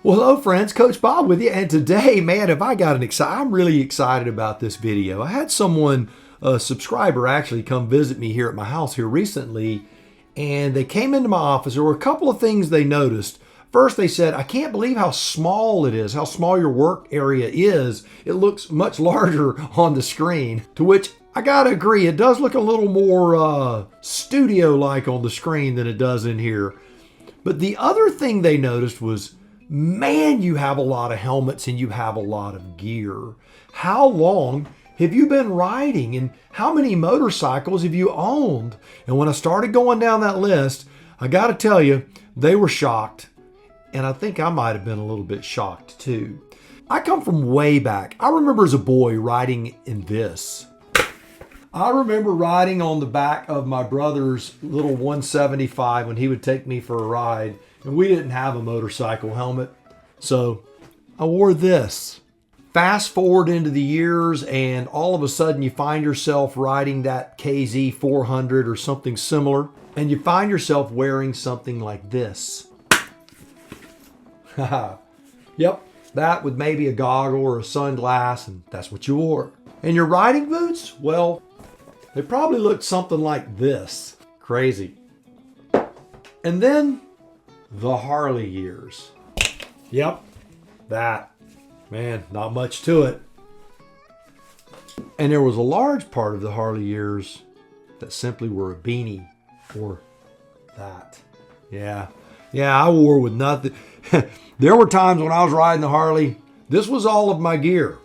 Well, hello friends, Coach Bob with you, and today, man, have I got I'm really excited about this video. I had someone, a subscriber actually, come visit me here at my house here recently, and they came into my office. There were a couple of things they noticed. First, they said, I can't believe how small it is, how small your work area is. It looks much larger on the screen, to which I gotta agree, it does look a little more studio-like on the screen than it does in here. But the other thing they noticed was, man, you have a lot of helmets and you have a lot of gear. How long have you been riding and how many motorcycles have you owned? And when I started going down that list, I got to tell you, they were shocked. And I think I might have been a little bit shocked too. I come from way back. I remember as a boy riding in this. I remember riding on the back of my brother's little 175 when he would take me for a ride. And we didn't have a motorcycle helmet, so I wore this. Fast forward into the years, and all of a sudden you find yourself riding that KZ400 or something similar, and you find yourself wearing something like this. Yep, that with maybe a goggle or a sunglass, and that's what you wore. And your riding boots? Well, they probably looked something like this. Crazy. And then the Harley years. Yep, that. Man, not much to it. And there was a large part of the Harley years that simply were a beanie or that. Yeah, I wore with nothing. There were times when I was riding the Harley, this was all of my gear.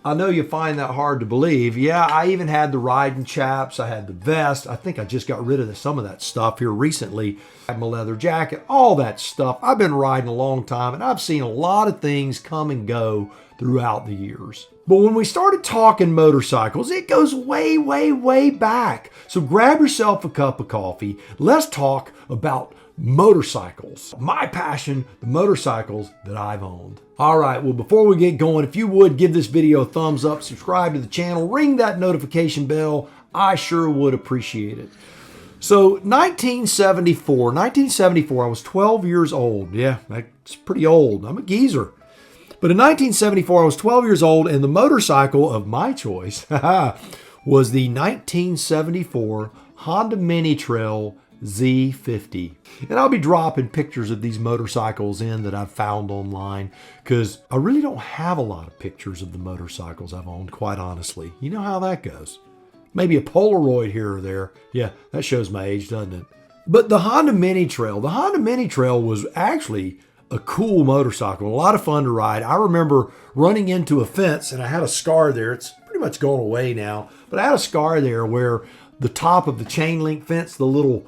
I know you find that hard to believe. Yeah, I even had the riding chaps. I had the vest. I think I just got rid of some of that stuff here recently. I had my leather jacket, all that stuff. I've been riding a long time, and I've seen a lot of things come and go throughout the years. But when we started talking motorcycles, it goes way, way, way back. So grab yourself a cup of coffee. Let's talk about motorcycles. My passion, the motorcycles that I've owned. All right, well, before we get going, if you would give this video a thumbs up, subscribe to the channel, ring that notification bell, I sure would appreciate it. So 1974, I was 12 years old. Yeah, that's pretty old. I'm a geezer. But in 1974, I was 12 years old, and the motorcycle of my choice was the 1974 Honda Mini Trail Z50. And I'll be dropping pictures of these motorcycles in that I've found online, because I really don't have a lot of pictures of the motorcycles I've owned, quite honestly. You know how that goes. Maybe a Polaroid here or there. Yeah, that shows my age, doesn't it? But the Honda Mini Trail was actually a cool motorcycle, a lot of fun to ride. I remember running into a fence, and I had a scar there. It's pretty much gone away now, but I had a scar there where the top of the chain link fence, the little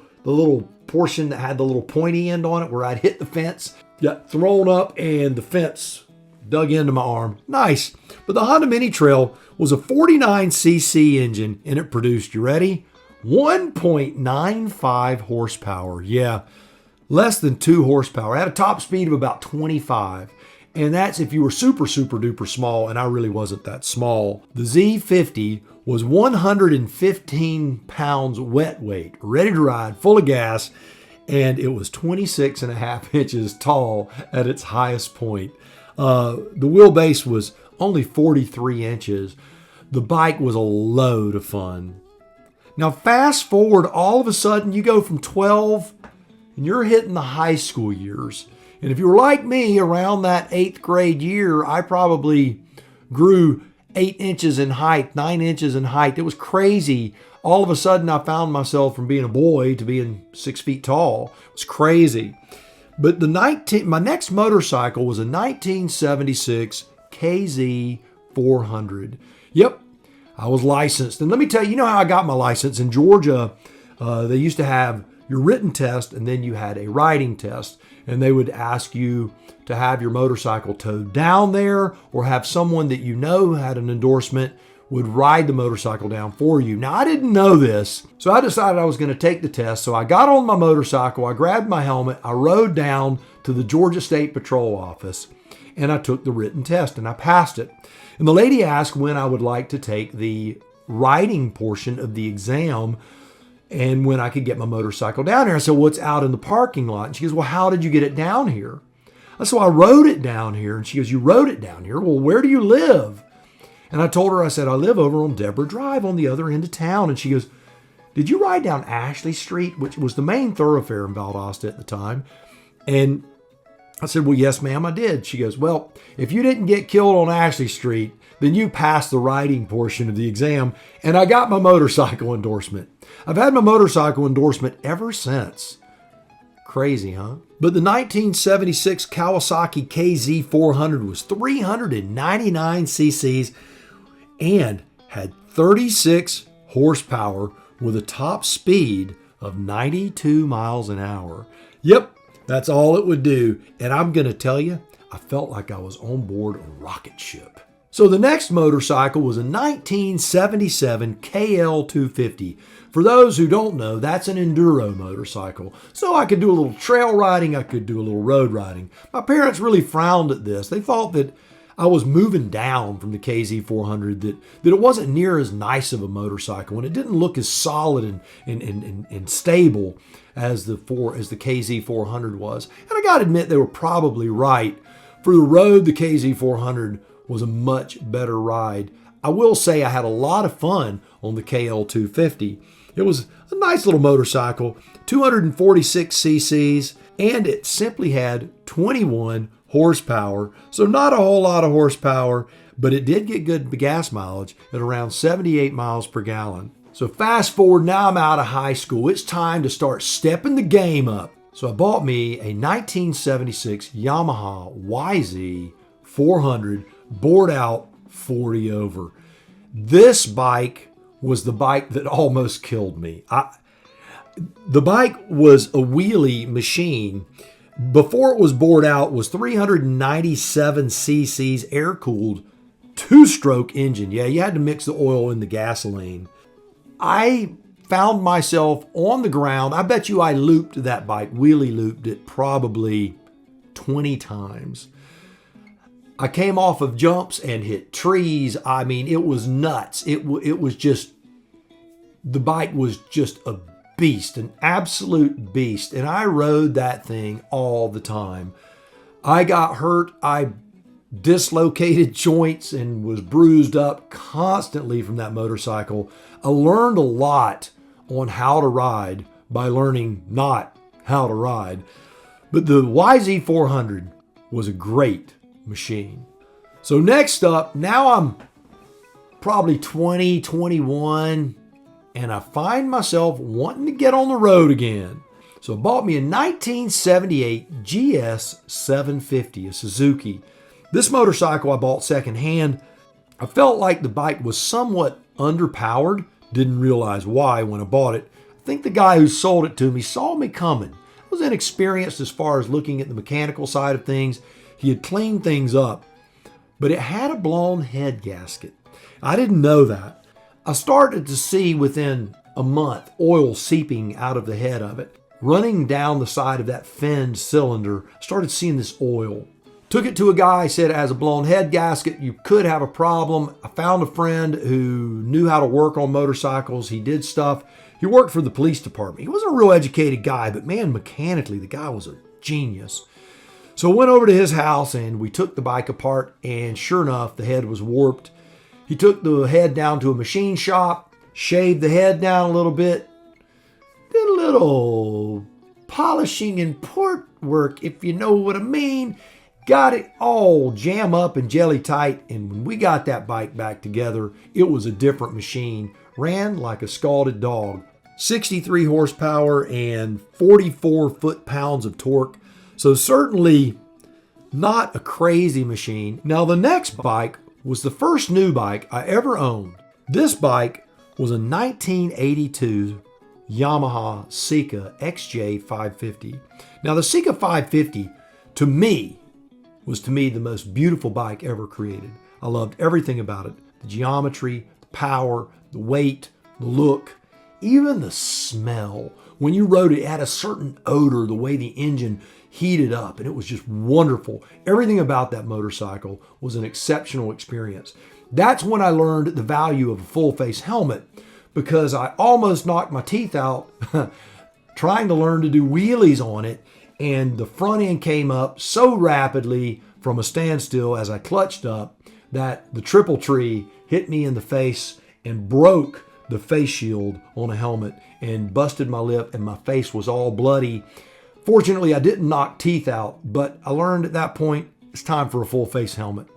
portion that had the little pointy end on it where I'd hit the fence, got thrown up and the fence dug into my arm. Nice. But the Honda Mini Trail was a 49cc engine, and it produced, you ready? 1.95 horsepower. Yeah, less than 2 horsepower. It had a top speed of about 25. And that's if you were super, super duper small, and I really wasn't that small. The Z50 was 115 pounds wet weight, ready to ride, full of gas, and it was 26.5 inches tall at its highest point. The wheelbase was only 43 inches. The bike was a load of fun. Now fast forward, all of a sudden you go from 12 and you're hitting the high school years. And if you were like me, around that 8th grade year, I probably grew 8 inches in height, 9 inches in height. It was crazy. All of a sudden, I found myself from being a boy to being 6 feet tall. It was crazy. But my next motorcycle was a 1976 KZ400. Yep, I was licensed. And let me tell you, you know how I got my license? In Georgia, they used to have your written test, and then you had a riding test. And they would ask you to have your motorcycle towed down there, or have someone that you know had an endorsement would ride the motorcycle down for you. Now, I didn't know this, so I decided I was going to take the test. So I got on my motorcycle, I grabbed my helmet, I rode down to the Georgia State Patrol office, and I took the written test, and I passed it. And the lady asked when I would like to take the riding portion of the exam. and when I could get my motorcycle down here. I said, well, it's out in the parking lot. And she goes, well, how did you get it down here? I said, well, I rode it down here. And she goes, you rode it down here? Well, where do you live? And I told her, I said, I live over on Deborah Drive on the other end of town. And she goes, did you ride down Ashley Street, which was the main thoroughfare in Valdosta at the time? And I said, well, yes, ma'am, I did. She goes, well, if you didn't get killed on Ashley Street, then you passed the riding portion of the exam. And I got my motorcycle endorsement. I've had my motorcycle endorsement ever since. Crazy, huh? But the 1976 Kawasaki KZ400 was 399 cc's and had 36 horsepower with a top speed of 92 miles an hour. Yep, that's all it would do. And I'm going to tell you, I felt like I was on board a rocket ship. So the next motorcycle was a 1977 KL250. For those who don't know, that's an enduro motorcycle. So I could do a little trail riding, I could do a little road riding. My parents really frowned at this. They thought that I was moving down from the KZ400, that it wasn't near as nice of a motorcycle, and it didn't look as solid and stable as the KZ400 was. And I gotta admit, they were probably right. For the road, the KZ400 was a much better ride. I will say I had a lot of fun on the KL250. It was a nice little motorcycle, 246 cc's, and it simply had 21 horsepower. So not a whole lot of horsepower, but it did get good gas mileage at around 78 miles per gallon. So fast forward, now I'm out of high school. It's time to start stepping the game up. So I bought me a 1976 Yamaha YZ400 bored out 40 over. This bike was the bike that almost killed me. The bike was a wheelie machine. Before it was bored out, was 397 cc's, air-cooled, two-stroke engine. Yeah, you had to mix the oil in the gasoline. I found myself on the ground. I bet you I looped that bike, wheelie looped it probably 20 times. I came off of jumps and hit trees. I mean, it was nuts. It was just, the bike was just a beast, an absolute beast. And I rode that thing all the time. I got hurt. I dislocated joints and was bruised up constantly from that motorcycle. I learned a lot on how to ride by learning not how to ride. But the YZ400 was a great machine. So next up, now I'm probably 20, 21, and I find myself wanting to get on the road again. So I bought me a 1978 GS750, a Suzuki. This motorcycle I bought secondhand. I felt like the bike was somewhat underpowered. Didn't realize why when I bought it. I think the guy who sold it to me saw me coming. I was inexperienced as far as looking at the mechanical side of things. He had cleaned things up, but it had a blown head gasket. I didn't know that. I started to see within a month oil seeping out of the head of it. Running down the side of that finned cylinder, started seeing this oil. Took it to a guy, said it has a blown head gasket, you could have a problem. I found a friend who knew how to work on motorcycles. He did stuff. He worked for the police department. He wasn't a real educated guy, but man, mechanically, the guy was a genius. So I went over to his house and we took the bike apart, and sure enough, the head was warped. He took the head down to a machine shop, shaved the head down a little bit, did a little polishing and port work, if you know what I mean. Got it all jam up and jelly tight, and when we got that bike back together, it was a different machine. Ran like a scalded dog. 63 horsepower and 44 foot-pounds of torque. So certainly not a crazy machine. Now the next bike was the first new bike I ever owned. This bike was a 1982 Yamaha SECA550. Now the SECA550 was to me the most beautiful bike ever created. I loved everything about it. The geometry, the power, the weight, the look, even the smell. When you rode it, it had a certain odor, the way the engine heated up, and it was just wonderful. Everything about that motorcycle was an exceptional experience. That's when I learned the value of a full face helmet. because I almost knocked my teeth out trying to learn to do wheelies on it, and the front end came up so rapidly from a standstill as I clutched up that the triple tree hit me in the face and broke the face shield on a helmet and busted my lip, and my face was all bloody. Fortunately, I didn't knock teeth out, but I learned at that point it's time for a full face helmet.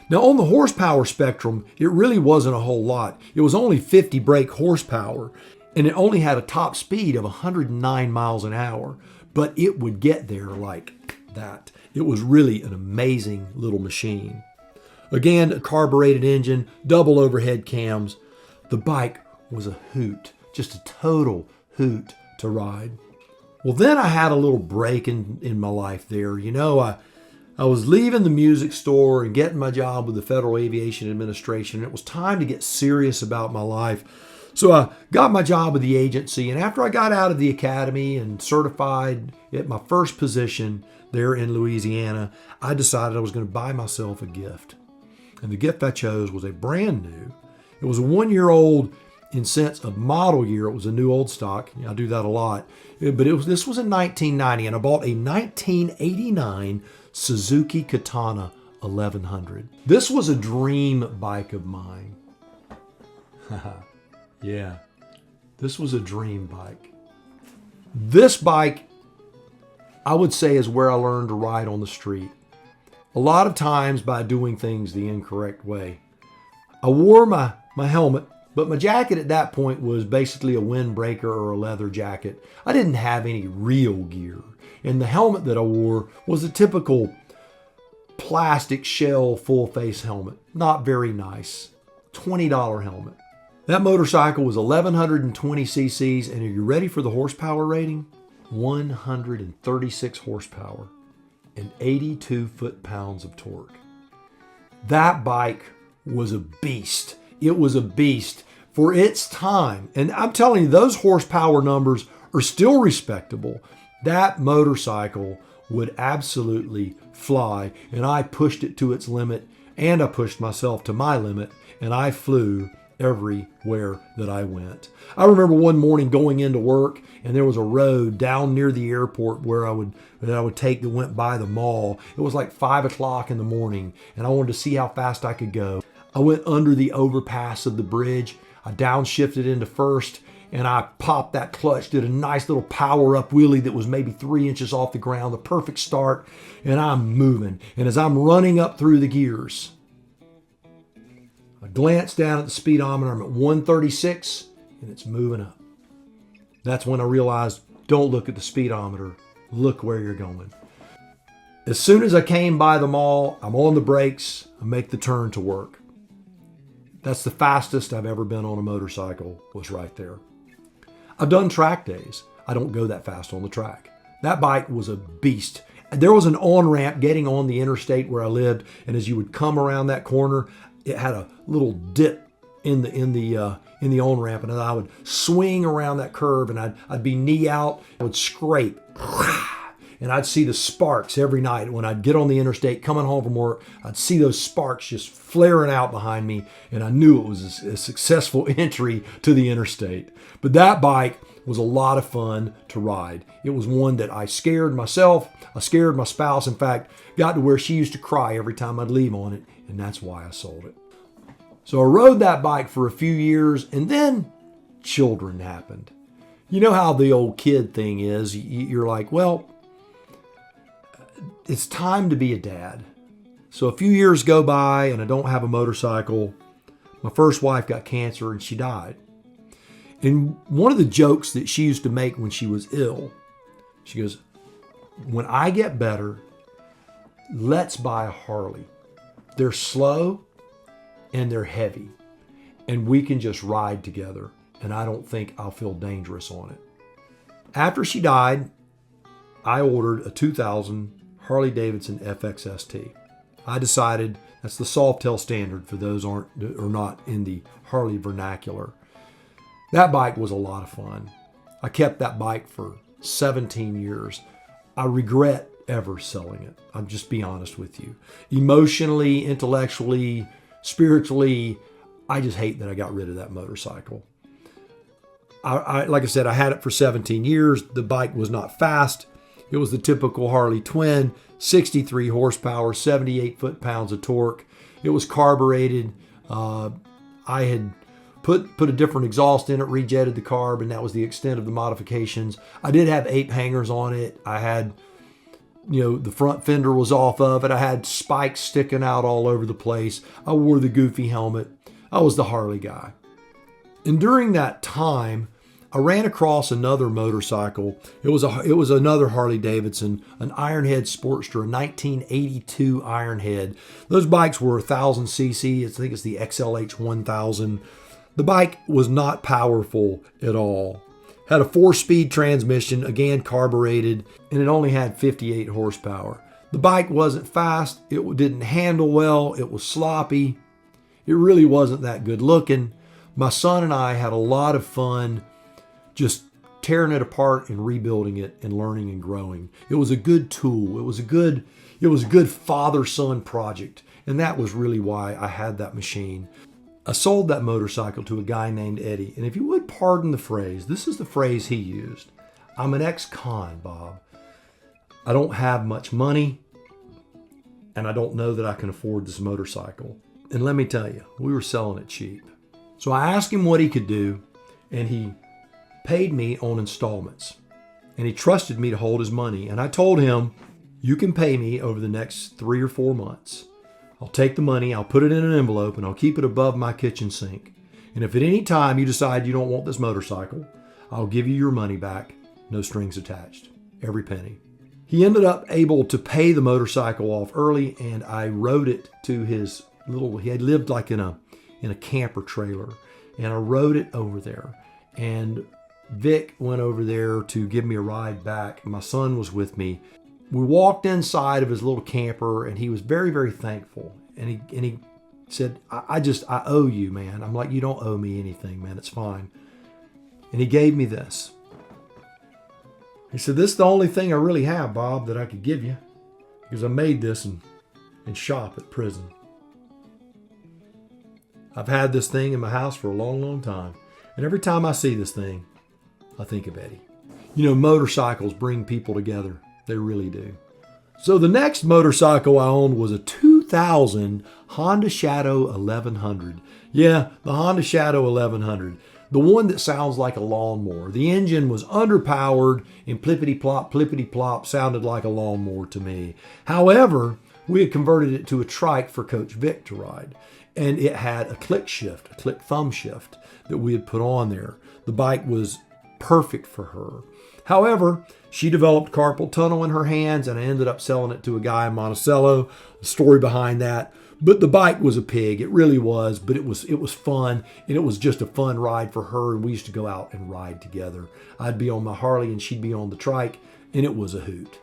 Now, on the horsepower spectrum, it really wasn't a whole lot. It was only 50 brake horsepower, and it only had a top speed of 109 miles an hour, but it would get there like that. It was really an amazing little machine. Again, a carbureted engine, double overhead cams. The bike was a hoot, just a total hoot to ride. Well, then I had a little break in my life there. You know, I was leaving the music store and getting my job with the Federal Aviation Administration. It was time to get serious about my life. So I got my job with the agency, and after I got out of the academy and certified at my first position there in Louisiana, I decided I was going to buy myself a gift. And the gift I chose was a brand new. It was a 1-year-old in sense of model year. It was a new old stock. I do that a lot. But this was in 1990, and I bought a 1989 Suzuki Katana 1100. This was a dream bike of mine. Yeah, this was a dream bike. This bike, I would say, is where I learned to ride on the street. A lot of times by doing things the incorrect way. I wore my helmet, but my jacket at that point was basically a windbreaker or a leather jacket. I didn't have any real gear. And the helmet that I wore was a typical plastic shell full face helmet. Not very nice. $20 helmet. That motorcycle was 1120 cc's, and are you ready for the horsepower rating? 136 horsepower and 82 foot-pounds of torque. That bike was a beast. It was a beast for its time. And I'm telling you, those horsepower numbers are still respectable. That motorcycle would absolutely fly, and I pushed it to its limit, and I pushed myself to my limit, and I flew everywhere that I went. I remember one morning going into work, and there was a road down near the airport where I would take that went by the mall. It was like 5 o'clock in the morning, and I wanted to see how fast I could go. I went under the overpass of the bridge. I downshifted into first, and I popped that clutch, did a nice little power-up wheelie that was maybe 3 inches off the ground, the perfect start, and I'm moving. And as I'm running up through the gears, I glance down at the speedometer. I'm at 136, and it's moving up. That's when I realized, don't look at the speedometer. Look where you're going. As soon as I came by the mall, I'm on the brakes. I make the turn to work. That's the fastest I've ever been on a motorcycle, was right there. I've done track days. I don't go that fast on the track. That bike was a beast. There was an on-ramp getting on the interstate where I lived, and as you would come around that corner, it had a little dip in the on-ramp, and I would swing around that curve, and I'd be knee out. I would scrape, and I'd see the sparks every night. When I'd get on the interstate coming home from work, I'd see those sparks just flaring out behind me, and I knew it was a successful entry to the interstate. But that bike was a lot of fun to ride. It was one that I scared myself, I scared my spouse. In fact, got to where she used to cry every time I'd leave on it, and that's why I sold it. So I rode that bike for a few years, and then children happened. You know how the old kid thing is. You're like, well, it's time to be a dad. So a few years go by, and I don't have a motorcycle. My first wife got cancer, and she died. And one of the jokes that she used to make when she was ill, she goes, when I get better, let's buy a Harley. They're slow and they're heavy, and we can just ride together, and I don't think I'll feel dangerous on it. After she died, I ordered a 2000 Harley Davidson FXST. I decided that's the Softail standard for those are not in the Harley vernacular. That bike was a lot of fun. I kept that bike for 17 years. I regret ever selling it. I'll just be honest with you. Emotionally, intellectually, spiritually, I just hate that I got rid of that motorcycle. Like I said, I had it for 17 years. The bike was not fast. It was the typical Harley twin, 63 horsepower, 78 foot-pounds of torque. It was carbureted. I had put a different exhaust in it, rejetted the carb, and that was the extent of the modifications. I did have ape hangers on it. I had, the front fender was off of it. I had spikes sticking out all over the place. I wore the goofy helmet. I was the Harley guy. And during that time, I ran across another motorcycle. It was another Harley Davidson, an Ironhead Sportster, a 1982 Ironhead. Those bikes were 1,000 cc. I think it's the XLH 1000. The bike was not powerful at all. Had a 4-speed transmission, again carbureted, and it only had 58 horsepower. The bike wasn't fast. It didn't handle well. It was sloppy. It really wasn't that good looking. My son and I had a lot of fun just tearing it apart and rebuilding it and learning and growing. It was a good tool. It was a good father-son project. And that was really why I had that machine. I sold that motorcycle to a guy named Eddie. And if you would pardon the phrase, this is the phrase he used. I'm an ex-con, Bob. I don't have much money, and I don't know that I can afford this motorcycle. And let me tell you, we were selling it cheap. So I asked him what he could do, and he paid me on installments. And he trusted me to hold his money. And I told him, you can pay me over the next 3 or 4 months. I'll take the money, I'll put it in an envelope, and I'll keep it above my kitchen sink. And if at any time you decide you don't want this motorcycle, I'll give you your money back, no strings attached, every penny. He ended up able to pay the motorcycle off early, and I rode it to his he had lived like in a camper trailer, and I rode it over there. And Vic went over there to give me a ride back. My son was with me. We walked inside of his little camper, and he was very, very thankful. And he said, I owe you, man. I'm like, you don't owe me anything, man. It's fine. And he gave me this. He said, this is the only thing I really have, Bob, that I could give you, because I made this in shop at prison. I've had this thing in my house for a long, long time. And every time I see this thing, I think of Eddie. Motorcycles bring people together. They really do. So the next motorcycle I owned was a 2000 Honda Shadow 1100. Yeah, the Honda Shadow 1100. The one that sounds like a lawnmower. The engine was underpowered and plippity-plop, sounded like a lawnmower to me. However, we had converted it to a trike for Coach Vic to ride. And it had a click thumb shift that we had put on there. The bike was perfect for her. However, she developed carpal tunnel in her hands, and I ended up selling it to a guy in Monticello. The story behind that. But the bike was a pig. It really was. But it was fun, and it was just a fun ride for her. And we used to go out and ride together. I'd be on my Harley, and she'd be on the trike, and it was a hoot.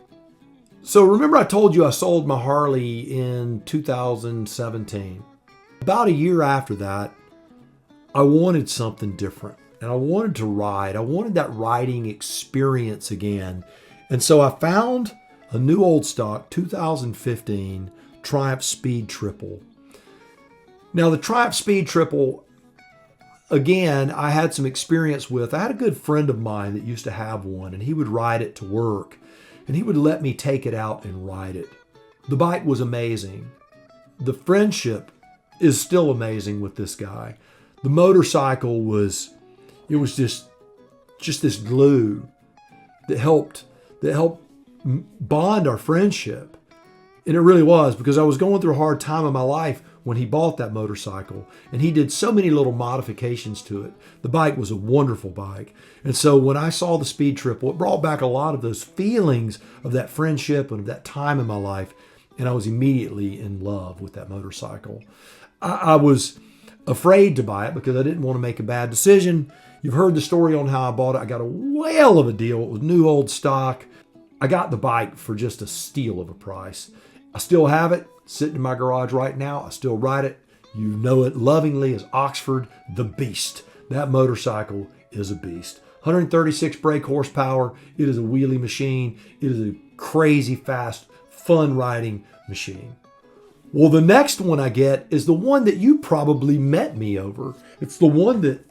So remember I told you I sold my Harley in 2017. About a year after that, I wanted something different, and I wanted to ride. I wanted that riding experience again. And so I found a new old stock 2015 Triumph Speed Triple. Now the Triumph Speed Triple, again, I had some experience with. I had a good friend of mine that used to have one, and he would ride it to work, and he would let me take it out and ride it. The bike was amazing. The friendship is still amazing with this guy. The motorcycle was just this glue that helped bond our friendship. And it really was, because I was going through a hard time in my life when he bought that motorcycle, and he did so many little modifications to it. The bike was a wonderful bike. And so when I saw the Speed Triple, it brought back a lot of those feelings of that friendship and of that time in my life. And I was immediately in love with that motorcycle. I was afraid to buy it because I didn't want to make a bad decision. You've heard the story on how I bought it. I got a whale of a deal. It was new old stock. I got the bike for just a steal of a price. I still have it sitting in my garage right now. I still ride it. You know it lovingly as Oxford, the Beast. That motorcycle is a beast. 136 brake horsepower. It is a wheelie machine. It is a crazy fast, fun riding machine. Well, the next one I get is the one that you probably met me over. It's the one that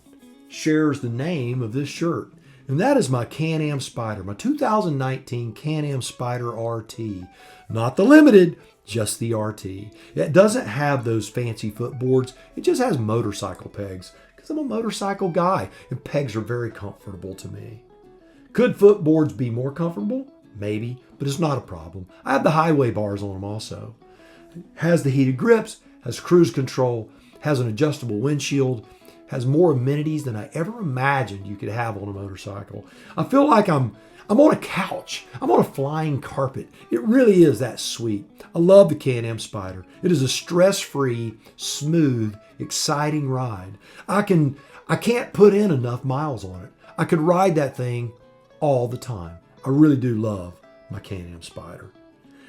shares the name of this shirt. And that is my CanAm Spider, my 2019 CanAm Spider RT. Not the Limited, just the RT. It doesn't have those fancy footboards. It just has motorcycle pegs, because I'm a motorcycle guy, and pegs are very comfortable to me. Could footboards be more comfortable? Maybe, but it's not a problem. I have the highway bars on them also. Has the heated grips, has cruise control, has an adjustable windshield, has more amenities than I ever imagined you could have on a motorcycle. I feel like I'm on a couch. I'm on a flying carpet. It really is that sweet. I love the CanAm Spider. It is a stress-free, smooth, exciting ride. I can't put in enough miles on it. I could ride that thing all the time. I really do love my CanAm Spider.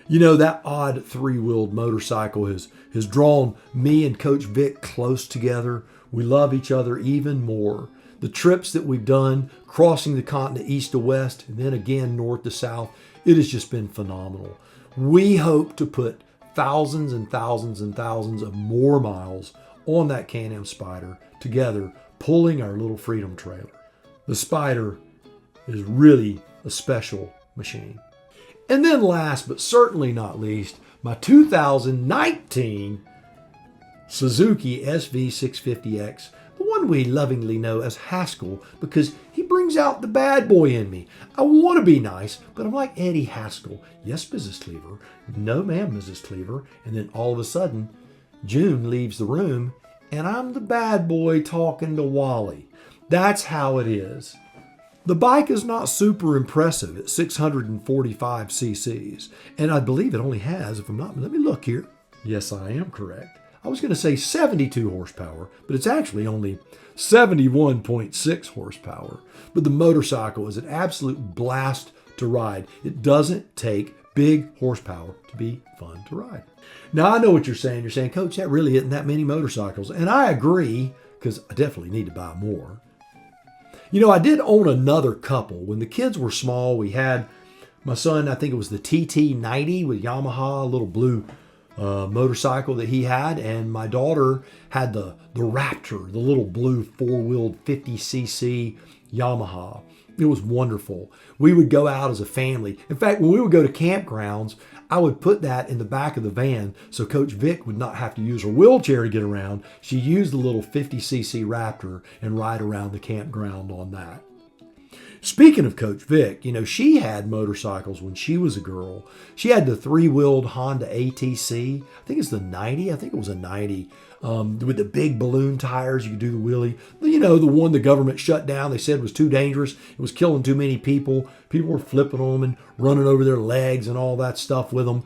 You know, that odd three-wheeled motorcycle has drawn me and Coach Vic close together. We love each other even more. The trips that we've done, crossing the continent east to west, and then again north to south, it has just been phenomenal. We hope to put thousands and thousands and thousands of more miles on that CanAm Spider together, pulling our little Freedom trailer. The Spider is really a special machine. And then last but certainly not least, my 2019 Suzuki SV650X, the one we lovingly know as Haskell, because he brings out the bad boy in me. I want to be nice, but I'm like Eddie Haskell. Yes, Mrs. Cleaver. No, ma'am, Mrs. Cleaver. And then all of a sudden, June leaves the room, and I'm the bad boy talking to Wally. That's how it is. The bike is not super impressive at 645 cc's, and I believe it only has, if I'm not, let me look here. Yes, I am correct. I was going to say 72 horsepower, but it's actually only 71.6 horsepower. But the motorcycle is an absolute blast to ride. It doesn't take big horsepower to be fun to ride. Now, I know what you're saying. You're saying, Coach, that really isn't that many motorcycles. And I agree, because I definitely need to buy more. You know, I did own another couple. When the kids were small, we had my son, I think it was the TT90 with Yamaha, a little blue motorcycle that he had, and my daughter had the Raptor, the little blue four-wheeled 50cc Yamaha. It was wonderful. We would go out as a family. In fact, when we would go to campgrounds, I would put that in the back of the van so Coach Vic would not have to use her wheelchair to get around. She used the little 50cc Raptor and ride around the campground on that. Speaking of Coach Vic, you know, she had motorcycles when she was a girl. She had the three-wheeled Honda ATC. I think it's the 90. I think it was a 90. With the big balloon tires, you could do the wheelie. You know, the one the government shut down, they said was too dangerous. It was killing too many people. People were flipping on them and running over their legs and all that stuff with them.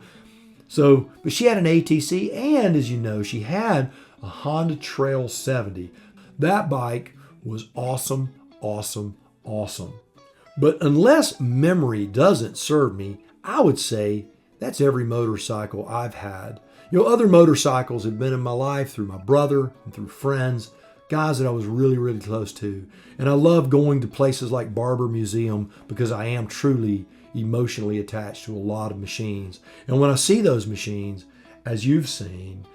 So, but she had an ATC, and as you know, she had a Honda Trail 70. That bike was awesome, awesome, awesome. But unless memory doesn't serve me, I would say that's every motorcycle I've had. You know, other motorcycles have been in my life through my brother and through friends, guys that I was really, really close to. And I love going to places like Barber Museum because I am truly emotionally attached to a lot of machines. And when I see those machines, as you've seen,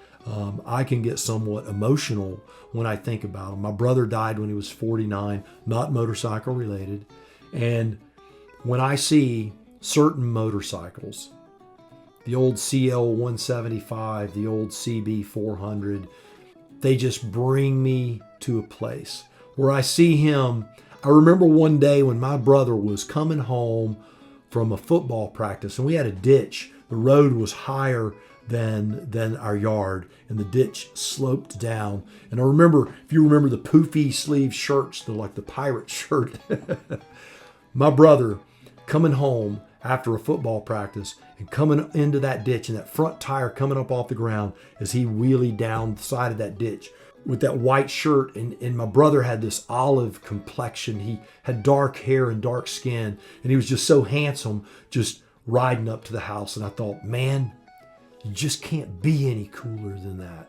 I can get somewhat emotional when I think about them. My brother died when he was 49, not motorcycle related. And when I see certain motorcycles, the old CL175, the old CB400, they just bring me to a place where I see him. I remember one day when my brother was coming home from a football practice, and we had a ditch. The road was higher than our yard, and the ditch sloped down. And I remember, if you remember the poofy sleeve shirts, like the pirate shirt, my brother coming home after a football practice and coming into that ditch, and that front tire coming up off the ground as he wheelied down the side of that ditch with that white shirt. And my brother had this olive complexion. He had dark hair and dark skin, and he was just so handsome just riding up to the house. And I thought, man, you just can't be any cooler than that.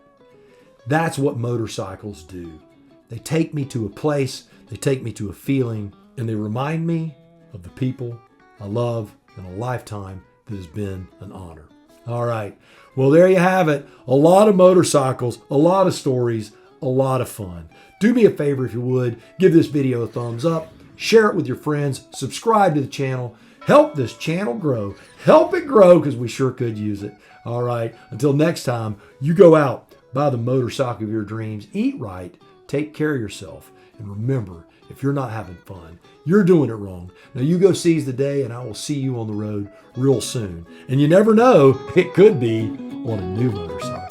That's what motorcycles do. They take me to a place, they take me to a feeling, and they remind me of the people I love in a lifetime that has been an honor. All right. Well, there you have it. A lot of motorcycles, a lot of stories. a lot of fun. Do me a favor if you would, give this video a thumbs up, share it with your friends, subscribe to the channel, help this channel grow. Help it grow because we sure could use it. All right, until next time, you go out, buy the motorcycle of your dreams, eat right, take care of yourself, and remember, if you're not having fun, you're doing it wrong. Now you go seize the day, and I will see you on the road real soon. And you never know, it could be on a new motorcycle.